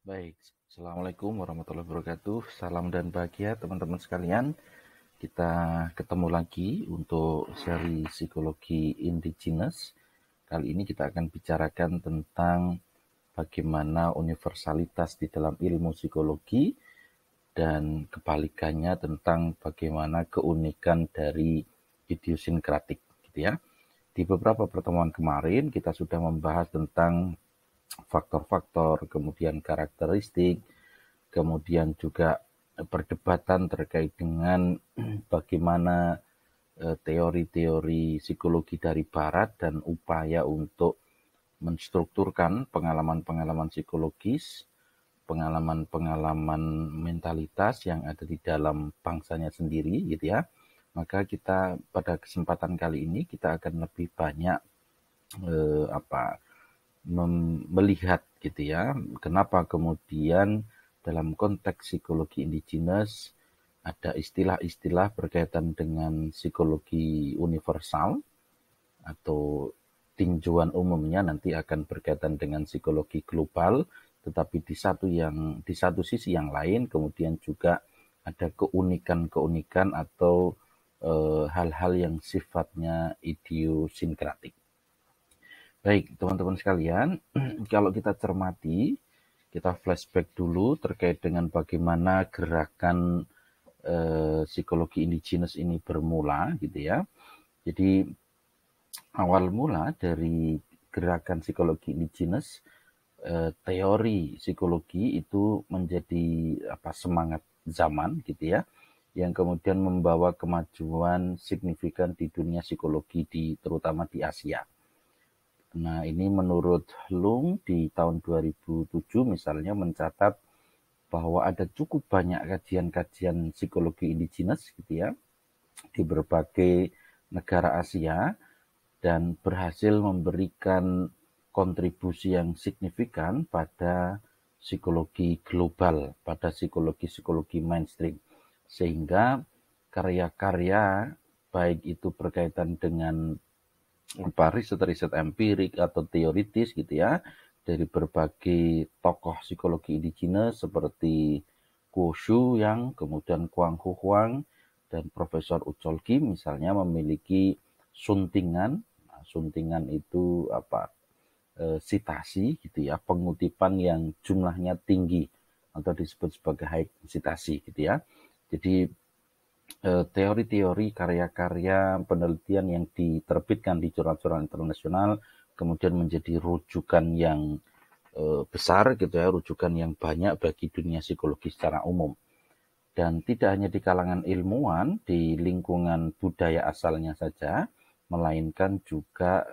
Baik, Assalamualaikum warahmatullahi wabarakatuh. Salam dan bahagia teman-teman sekalian. Kita ketemu lagi untuk seri psikologi indigenous. Kali ini kita akan bicarakan tentang bagaimana universalitas di dalam ilmu psikologi dan kebalikannya tentang bagaimana keunikan dari idiosinkratik, gitu ya. Di beberapa pertemuan kemarin kita sudah membahas tentang faktor-faktor, kemudian karakteristik, kemudian juga perdebatan terkait dengan bagaimana teori-teori psikologi dari barat dan upaya untuk menstrukturkan pengalaman-pengalaman psikologis, pengalaman-pengalaman mentalitas yang ada di dalam bangsanya sendiri gitu ya. Maka kita pada kesempatan kali ini kita akan lebih banyak melihat gitu ya, kenapa kemudian dalam konteks psikologi indigenous ada istilah-istilah berkaitan dengan psikologi universal atau tinjauan umumnya nanti akan berkaitan dengan psikologi global, tetapi di satu sisi yang lain kemudian juga ada keunikan-keunikan atau hal-hal yang sifatnya idiosinkratik. Baik, teman-teman sekalian, kalau kita cermati, kita flashback dulu terkait dengan bagaimana gerakan psikologi indigenous ini bermula, gitu ya. Jadi awal mula dari gerakan psikologi indigenous, teori psikologi itu menjadi semangat zaman, gitu ya, yang kemudian membawa kemajuan signifikan di dunia psikologi terutama di Asia. Nah, ini menurut Lung di tahun 2007 misalnya mencatat bahwa ada cukup banyak kajian-kajian psikologi indigenous gitu ya di berbagai negara Asia dan berhasil memberikan kontribusi yang signifikan pada psikologi global, pada psikologi-psikologi mainstream. Sehingga karya-karya baik itu berkaitan dengan riset-riset empirik atau teoritis gitu ya dari berbagai tokoh psikologi indigenous seperti Guo Shu yang kemudian Kuang Hu Huang dan Profesor Uchol Kim misalnya memiliki suntingan. Nah, suntingan itu sitasi gitu ya, pengutipan yang jumlahnya tinggi atau disebut sebagai high sitasi gitu ya. Jadi teori-teori, karya-karya, penelitian yang diterbitkan di jurnal-jurnal internasional kemudian menjadi rujukan yang besar gitu ya, rujukan yang banyak bagi dunia psikologi secara umum. Dan tidak hanya di kalangan ilmuwan, di lingkungan budaya asalnya saja, melainkan juga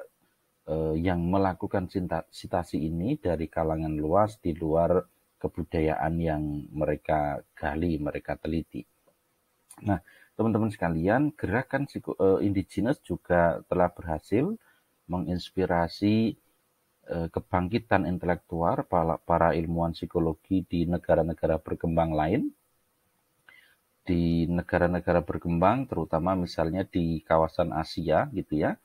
yang melakukan sitasi ini dari kalangan luas di luar kebudayaan yang mereka gali, mereka teliti. Nah, teman-teman sekalian, gerakan indigenous juga telah berhasil menginspirasi kebangkitan intelektual para ilmuwan psikologi di negara-negara berkembang lain. Di negara-negara berkembang, terutama misalnya di kawasan Asia gitu ya.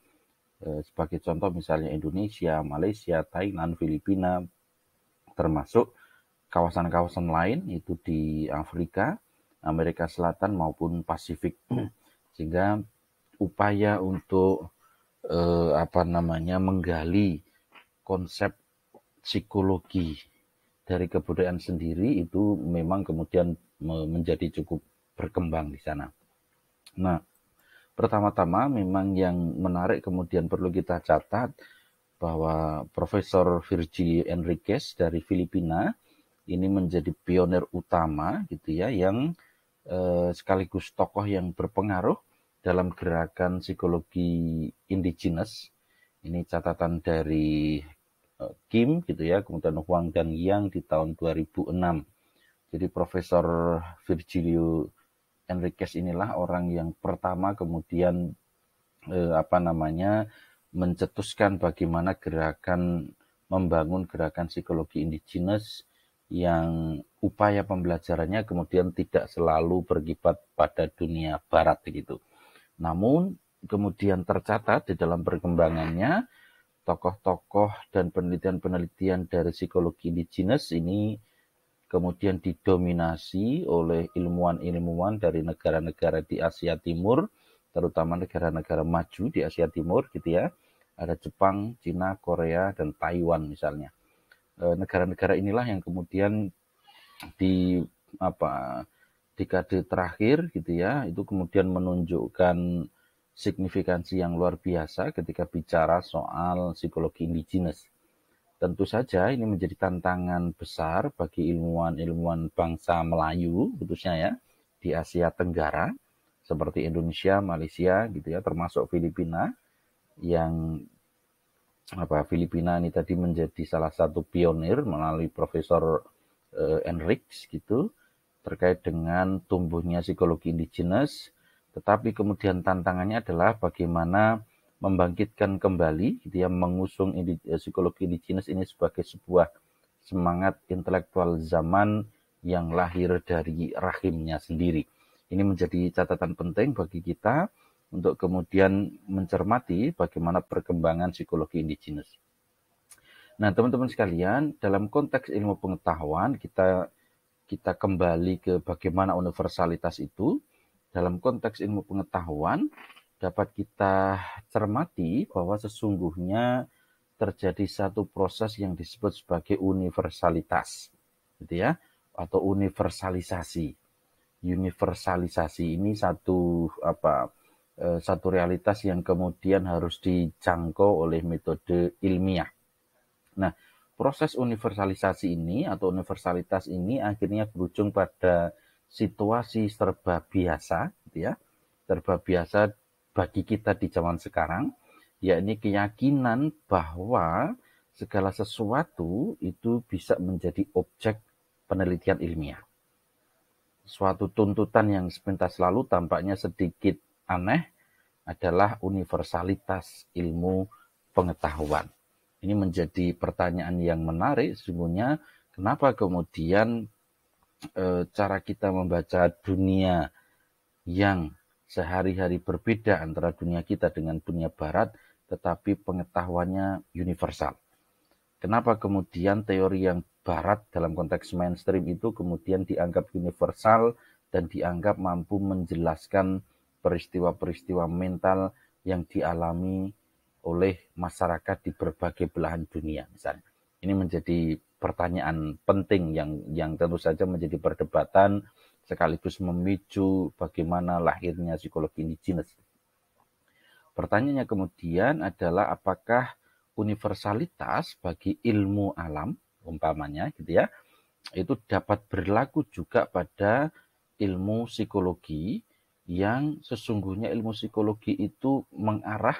Sebagai contoh misalnya Indonesia, Malaysia, Thailand, Filipina, termasuk kawasan-kawasan lain itu di Afrika, Amerika Selatan maupun Pasifik. Sehingga upaya untuk menggali konsep psikologi dari kebudayaan sendiri itu memang kemudian menjadi cukup berkembang di sana. Nah, pertama-tama memang yang menarik kemudian perlu kita catat bahwa Profesor Virgilio Enriquez dari Filipina ini menjadi pionir utama gitu ya, yang sekaligus tokoh yang berpengaruh dalam gerakan psikologi indigenous. Ini catatan dari Kim gitu ya, kemudian Huang dan Yang di tahun 2006. Jadi Profesor Virgilio Enriquez inilah orang yang pertama kemudian mencetuskan bagaimana membangun gerakan psikologi indigenous yang upaya pembelajarannya kemudian tidak selalu berkiblat pada dunia barat gitu. Namun kemudian tercatat di dalam perkembangannya tokoh-tokoh dan penelitian-penelitian dari psikologi indigenous ini kemudian didominasi oleh ilmuwan-ilmuwan dari negara-negara di Asia Timur, terutama negara-negara maju di Asia Timur gitu ya. Ada Jepang, Cina, Korea, dan Taiwan misalnya. Negara-negara inilah yang kemudian di dekade terakhir gitu ya, itu kemudian menunjukkan signifikansi yang luar biasa ketika bicara soal psikologi indigenous. Tentu saja ini menjadi tantangan besar bagi ilmuwan-ilmuwan bangsa Melayu khususnya ya di Asia Tenggara seperti Indonesia, Malaysia gitu ya, termasuk Filipina yang Filipina ini tadi menjadi salah satu pionir melalui Profesor Enrich gitu terkait dengan tumbuhnya psikologi indigenous, tetapi kemudian tantangannya adalah bagaimana membangkitkan kembali gitu ya, mengusung psikologi indigenous ini sebagai sebuah semangat intelektual zaman yang lahir dari rahimnya sendiri. Ini menjadi catatan penting bagi kita untuk kemudian mencermati bagaimana perkembangan psikologi indigenous. Nah, teman-teman sekalian, dalam konteks ilmu pengetahuan kita kembali ke bagaimana universalitas itu. Dalam konteks ilmu pengetahuan dapat kita cermati bahwa sesungguhnya terjadi satu proses yang disebut sebagai universalitas, gitu ya, atau universalisasi. Universalisasi ini satu realitas yang kemudian harus dijangkau oleh metode ilmiah. Nah, proses universalisasi ini atau universalitas ini akhirnya berujung pada situasi serba biasa, gitu ya, serba biasa bagi kita di zaman sekarang, yakni keyakinan bahwa segala sesuatu itu bisa menjadi objek penelitian ilmiah. Suatu tuntutan yang sepintas lalu tampaknya sedikit aneh adalah universalitas ilmu pengetahuan. Ini menjadi pertanyaan yang menarik sesungguhnya, kenapa kemudian cara kita membaca dunia yang sehari-hari berbeda antara dunia kita dengan dunia barat, tetapi pengetahuannya universal. Kenapa kemudian teori yang barat dalam konteks mainstream itu kemudian dianggap universal dan dianggap mampu menjelaskan peristiwa-peristiwa mental yang dialami oleh masyarakat di berbagai belahan dunia misalnya. Ini menjadi pertanyaan penting yang tentu saja menjadi perdebatan sekaligus memicu bagaimana lahirnya psikologi indigenous. Pertanyaannya kemudian adalah apakah universalitas bagi ilmu alam umpamanya gitu ya, itu dapat berlaku juga pada ilmu psikologi yang sesungguhnya ilmu psikologi itu mengarah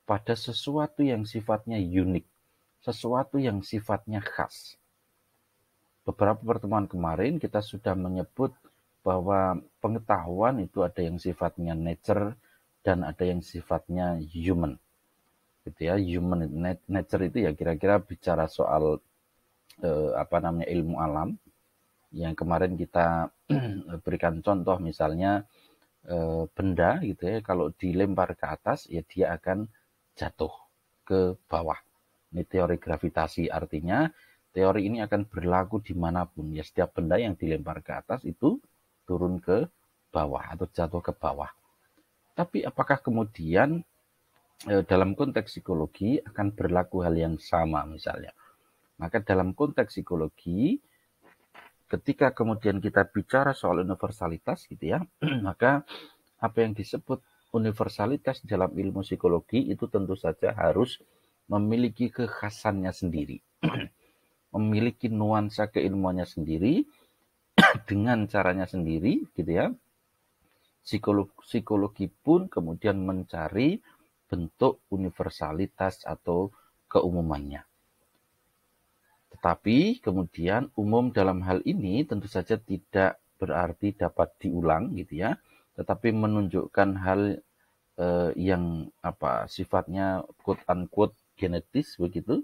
pada sesuatu yang sifatnya unik, sesuatu yang sifatnya khas. Beberapa pertemuan kemarin kita sudah menyebut bahwa pengetahuan itu ada yang sifatnya nature dan ada yang sifatnya human. Gitu ya, human nature itu ya kira-kira bicara soal ilmu alam. Yang kemarin kita berikan contoh misalnya benda gitu ya, kalau dilempar ke atas ya dia akan jatuh ke bawah. Ini teori gravitasi, artinya teori ini akan berlaku dimanapun. Ya setiap benda yang dilempar ke atas itu turun ke bawah atau jatuh ke bawah. Tapi apakah kemudian dalam konteks psikologi akan berlaku hal yang sama misalnya? Maka dalam konteks psikologi, ketika kemudian kita bicara soal universalitas gitu ya, maka apa yang disebut universalitas dalam ilmu psikologi itu tentu saja harus memiliki kekhasannya sendiri. Memiliki nuansa keilmuannya sendiri, dengan caranya sendiri gitu ya. Psikologi pun kemudian mencari bentuk universalitas atau keumumannya. Tetapi kemudian umum dalam hal ini tentu saja tidak berarti dapat diulang gitu ya, tetapi menunjukkan hal yang sifatnya quote unquote genetis begitu,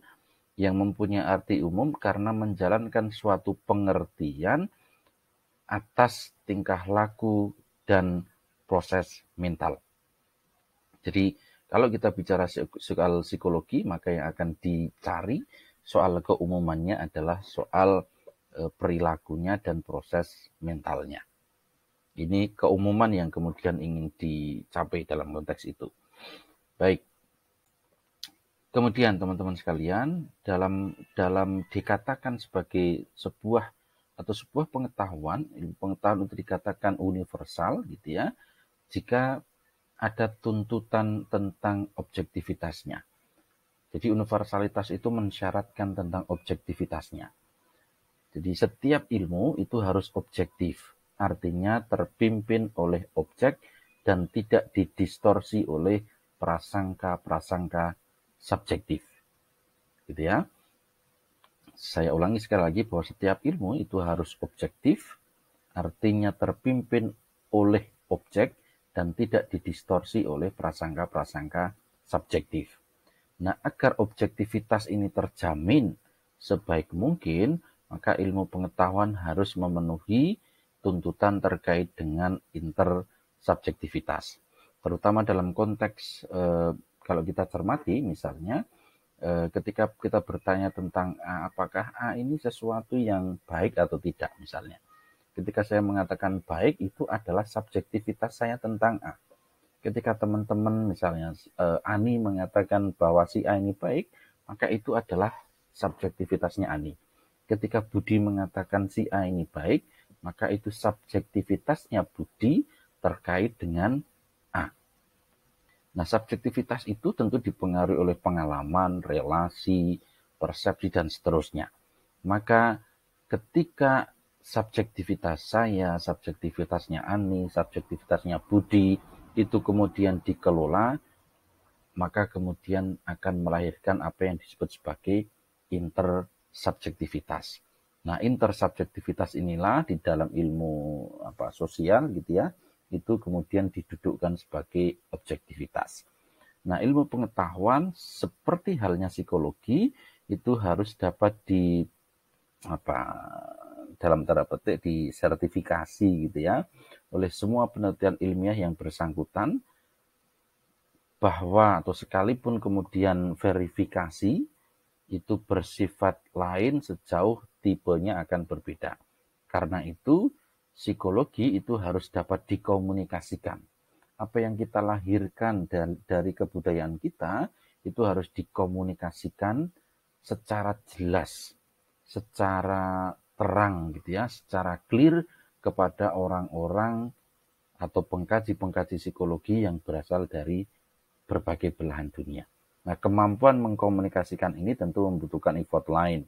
yang mempunyai arti umum karena menjalankan suatu pengertian atas tingkah laku dan proses mental. Jadi kalau kita bicara soal psikologi, maka yang akan dicari soal keumumannya adalah soal perilakunya dan proses mentalnya. Ini keumuman yang kemudian ingin dicapai dalam konteks itu. Baik. Kemudian teman-teman sekalian, dalam dikatakan sebagai sebuah pengetahuan, ilmu pengetahuan untuk dikatakan universal gitu ya, jika ada tuntutan tentang objektivitasnya. Jadi universalitas itu mensyaratkan tentang objektivitasnya. Jadi setiap ilmu itu harus objektif, artinya terpimpin oleh objek dan tidak didistorsi oleh prasangka-prasangka subjektif. Gitu ya. Saya ulangi sekali lagi bahwa setiap ilmu itu harus objektif, artinya terpimpin oleh objek dan tidak didistorsi oleh prasangka-prasangka subjektif. Nah, agar objektivitas ini terjamin sebaik mungkin, maka ilmu pengetahuan harus memenuhi tuntutan terkait dengan intersubjektivitas. Terutama dalam konteks kalau kita cermati misalnya ketika kita bertanya tentang apakah A ini sesuatu yang baik atau tidak misalnya. Ketika saya mengatakan baik itu adalah subjektivitas saya tentang A. Ketika teman-teman misalnya Ani mengatakan bahwa si A ini baik, maka itu adalah subjektivitasnya Ani. Ketika Budi mengatakan si A ini baik, maka itu subjektivitasnya Budi terkait dengan A. Nah, subjektivitas itu tentu dipengaruhi oleh pengalaman, relasi, persepsi, dan seterusnya. Maka ketika subjektivitas saya, subjektivitasnya Ani, subjektivitasnya Budi, itu kemudian dikelola, maka kemudian akan melahirkan apa yang disebut sebagai intersubjektivitas. Nah, intersubjektivitas inilah di dalam ilmu sosial gitu ya, itu kemudian didudukkan sebagai objektivitas. Nah, ilmu pengetahuan seperti halnya psikologi itu harus dapat dalam tanda petik disertifikasi gitu ya oleh semua penelitian ilmiah yang bersangkutan, bahwa atau sekalipun kemudian verifikasi itu bersifat lain sejauh tipenya akan berbeda. Karena itu psikologi itu harus dapat dikomunikasikan. Apa yang kita lahirkan dari kebudayaan kita itu harus dikomunikasikan secara jelas, secara terang gitu ya, secara clear kepada orang-orang atau pengkaji-pengkaji psikologi yang berasal dari berbagai belahan dunia. Nah, kemampuan mengkomunikasikan ini tentu membutuhkan effort lain,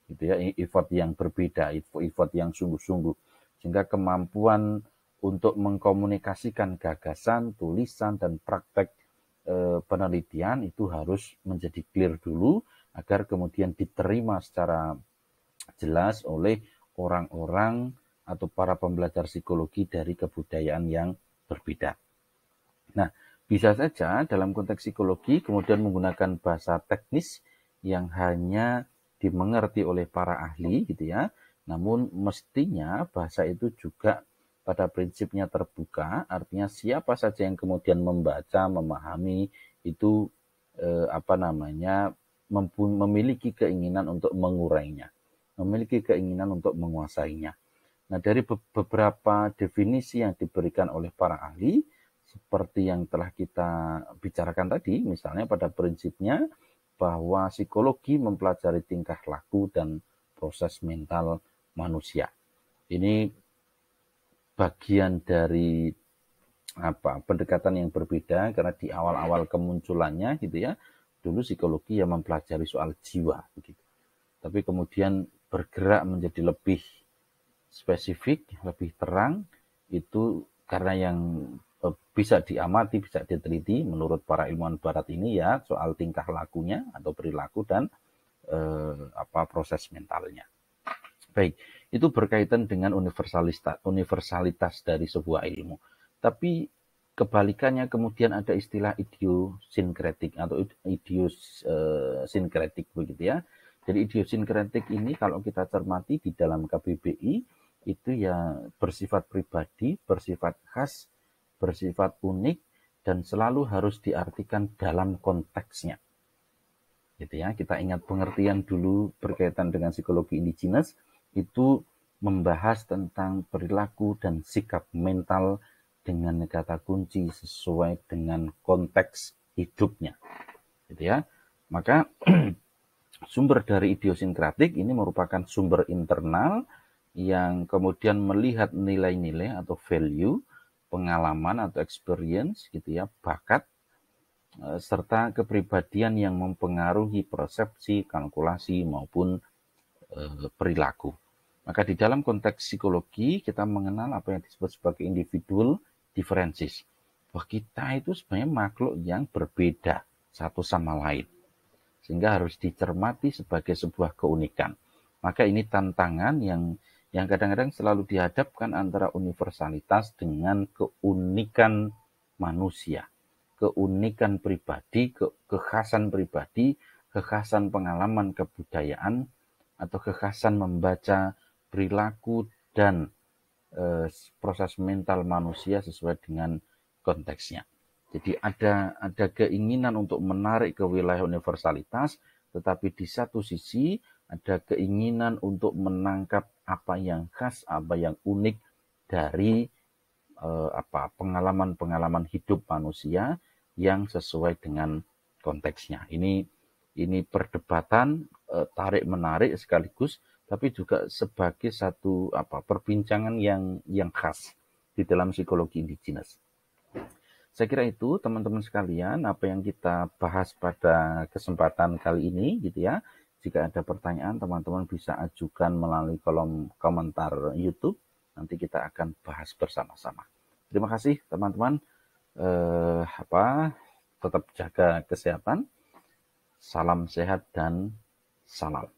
gitu ya, effort yang berbeda, effort yang sungguh-sungguh, sehingga kemampuan untuk mengkomunikasikan gagasan, tulisan, dan praktek penelitian itu harus menjadi clear dulu agar kemudian diterima secara jelas oleh orang-orang atau para pembelajar psikologi dari kebudayaan yang berbeda. Nah, bisa saja dalam konteks psikologi kemudian menggunakan bahasa teknis yang hanya dimengerti oleh para ahli gitu ya. Namun mestinya bahasa itu juga pada prinsipnya terbuka, artinya siapa saja yang kemudian membaca, memahami itu memiliki keinginan untuk mengurainya, memiliki keinginan untuk menguasainya. Nah, dari beberapa definisi yang diberikan oleh para ahli, seperti yang telah kita bicarakan tadi, misalnya pada prinsipnya bahwa psikologi mempelajari tingkah laku dan proses mental manusia. Ini bagian dari pendekatan yang berbeda karena di awal-awal kemunculannya gitu ya, dulu psikologi yang mempelajari soal jiwa begitu. Tapi kemudian bergerak menjadi lebih spesifik, lebih terang, itu karena yang bisa diamati, bisa diteliti menurut para ilmuwan barat ini ya soal tingkah lakunya atau perilaku dan proses mentalnya. Baik, itu berkaitan dengan universalitas dari sebuah ilmu. Tapi kebalikannya kemudian ada istilah idiosinkretik atau idiosinkretik begitu ya. Jadi idiosinkretik ini kalau kita cermati di dalam KBBI itu ya bersifat pribadi, bersifat khas, bersifat unik, dan selalu harus diartikan dalam konteksnya. Gitu ya, kita ingat pengertian dulu berkaitan dengan psikologi indigenous, itu membahas tentang perilaku dan sikap mental dengan kata kunci sesuai dengan konteks hidupnya, gitu ya. Maka sumber dari idiosinkratik ini merupakan sumber internal yang kemudian melihat nilai-nilai atau value, pengalaman atau experience, gitu ya, bakat, serta kepribadian yang mempengaruhi persepsi, kalkulasi maupun perilaku. Maka di dalam konteks psikologi kita mengenal apa yang disebut sebagai individual differences. Bahwa kita itu sebenarnya makhluk yang berbeda satu sama lain. Sehingga harus dicermati sebagai sebuah keunikan. Maka ini tantangan yang kadang-kadang selalu dihadapkan antara universalitas dengan keunikan manusia. Keunikan pribadi, kekhasan pribadi, kekhasan pengalaman kebudayaan, atau kekhasan membaca perilaku dan proses mental manusia sesuai dengan konteksnya. Jadi ada keinginan untuk menarik ke wilayah universalitas, tetapi di satu sisi ada keinginan untuk menangkap apa yang khas, apa yang unik dari pengalaman-pengalaman hidup manusia yang sesuai dengan konteksnya. Ini perdebatan tarik menarik sekaligus, tapi juga sebagai satu perbincangan yang khas di dalam psikologi indigenous. Saya kira itu teman-teman sekalian apa yang kita bahas pada kesempatan kali ini, gitu ya. Jika ada pertanyaan teman-teman bisa ajukan melalui kolom komentar YouTube. Nanti kita akan bahas bersama-sama. Terima kasih teman-teman. Tetap jaga kesehatan. Salam sehat dan salam.